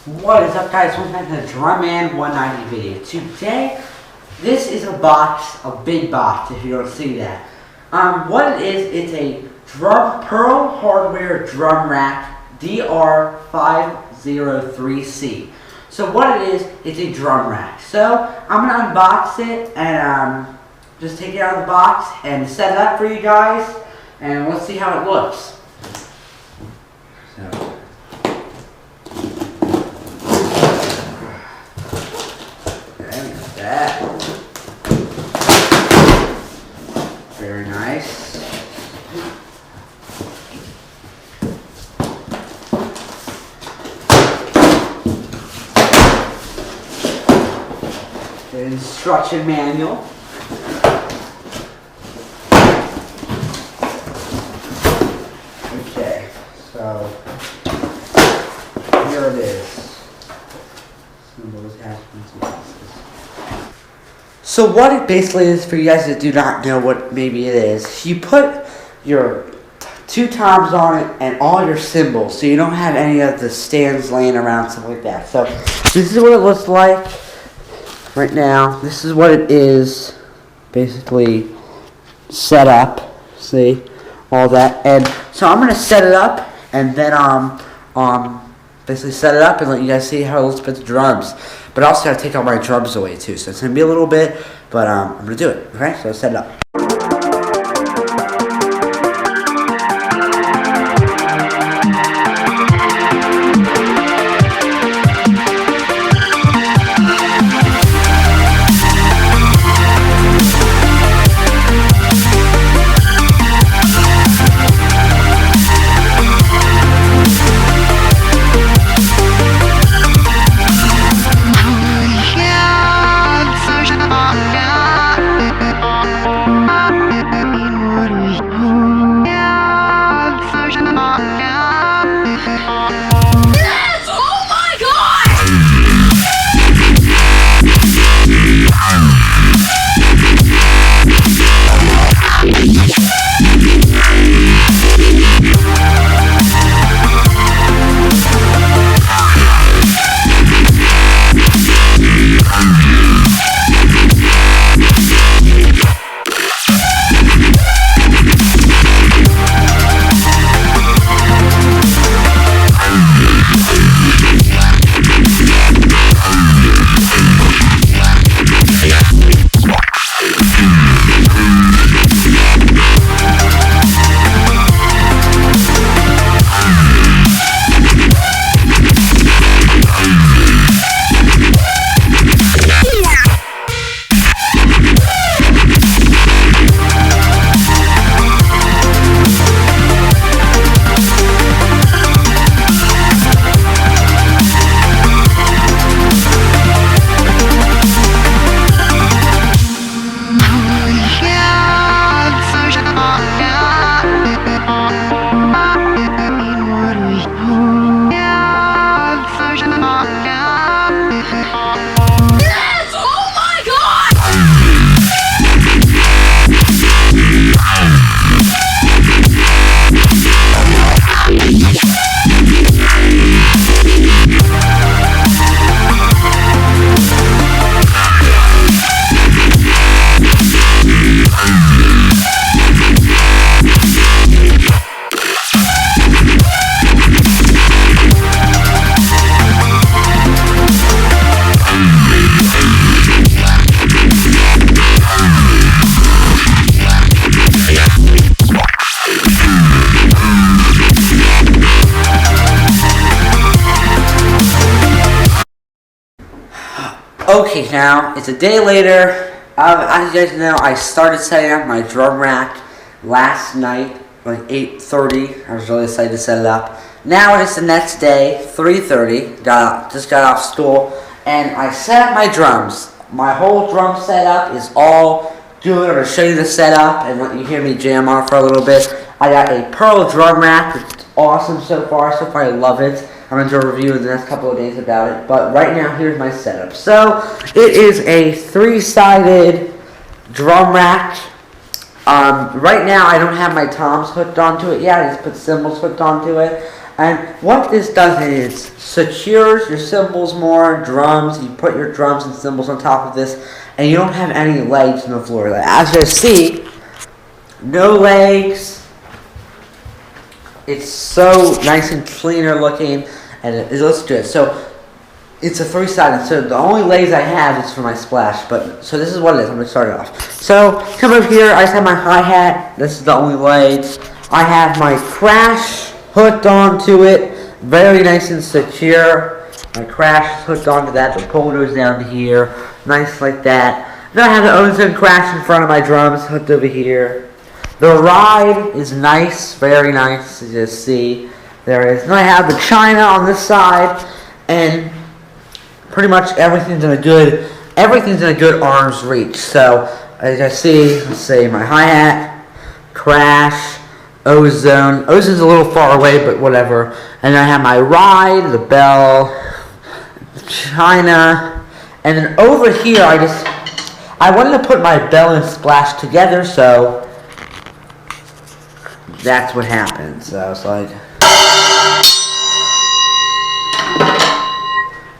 What is up, guys? Welcome back to the Drum Man 190 video. Today, this is a box, a big box if you don't see that. What it is, it's a Pearl Hardware Drum Rack DR503C. So what it is, it's a drum rack. So I'm going to unbox it and just take it out of the box and set it up for you guys. And let's see how it looks. So. That. Very nice. The instruction manual. Okay, so here it is. So what it basically is, for you guys that do not know what maybe it is, you put your two toms on it and all your cymbals, so you don't have any of the stands laying around, stuff like that. So this is what it looks like right now. This is what it is basically set up. See all that, and so I'm gonna set it up and then basically set it up and let you guys see how it looks with the drums. But I also gotta take all my drums away too, so it's gonna be a little bit, but I'm gonna do it. Okay, so let's set it up. Okay, now it's a day later. As you guys know, I started setting up my drum rack last night, like 8:30. I was really excited to set it up. Now it is the next day, 3:30. Just got off school, and I set up my drums. My whole drum setup is all good. I'm gonna show you the setup and let you hear me jam on for a little bit. I got a Pearl drum rack, which is awesome so far. So far, I love it. I'm going to do a review in the next couple of days about it. But right now, here's my setup. So, it is a 3-sided drum rack. Right now, I don't have my toms hooked onto it yet. I just put cymbals hooked onto it. And what this does is secures your cymbals more, drums. You put your drums and cymbals on top of this, and you don't have any legs on the floor. Like, as you see, no legs. It's so nice and cleaner looking, and it looks good. So it's a 3-sided. So the only legs I have is for my splash. But so this is what it is. I'm gonna start it off. So come over here. I just have my hi-hat. This is the only legs. I have my crash hooked onto it, very nice and secure. My crash is hooked onto that. The pole goes down to here, nice like that. Then I have the ozone crash in front of my drums hooked over here. The ride is nice, very nice, as you see. There is. Then I have the China on this side, and pretty much everything's in a good arm's reach. So as you see, let's see, my hi-hat, crash, ozone. Ozone's a little far away, but whatever. And then I have my ride, the bell, the China, and then over here I wanted to put my bell and splash together, so that's what happened. So it's like,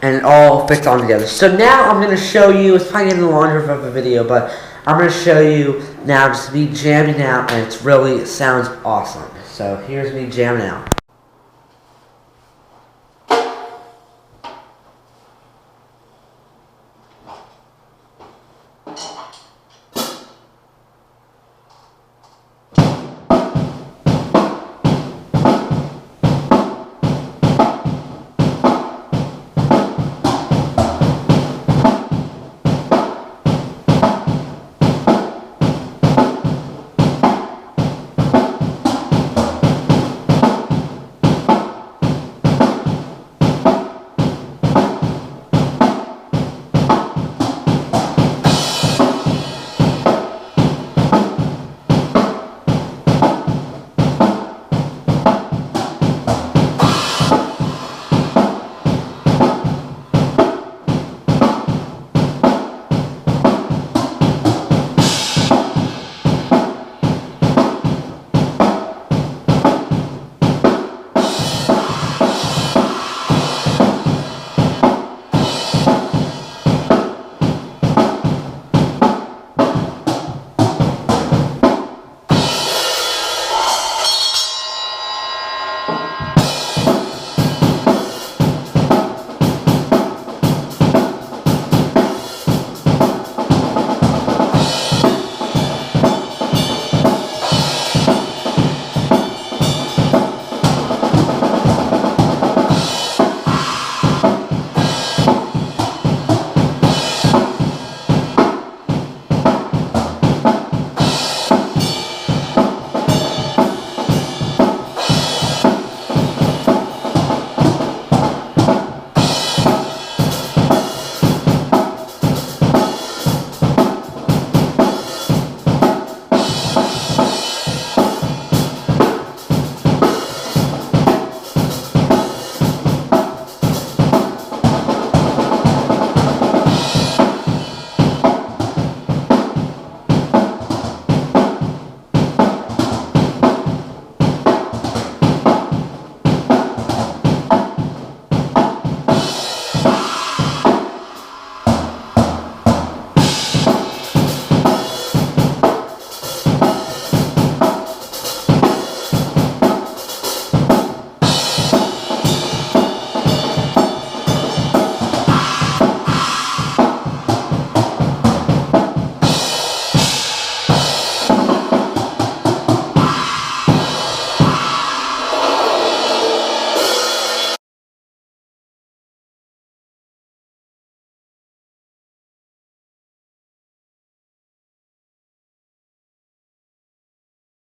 and it all fits on together. So now I'm going to show you, it's probably getting longer of a video, but I'm going to show you now just me jamming out, and it sounds awesome. So here's me jamming out.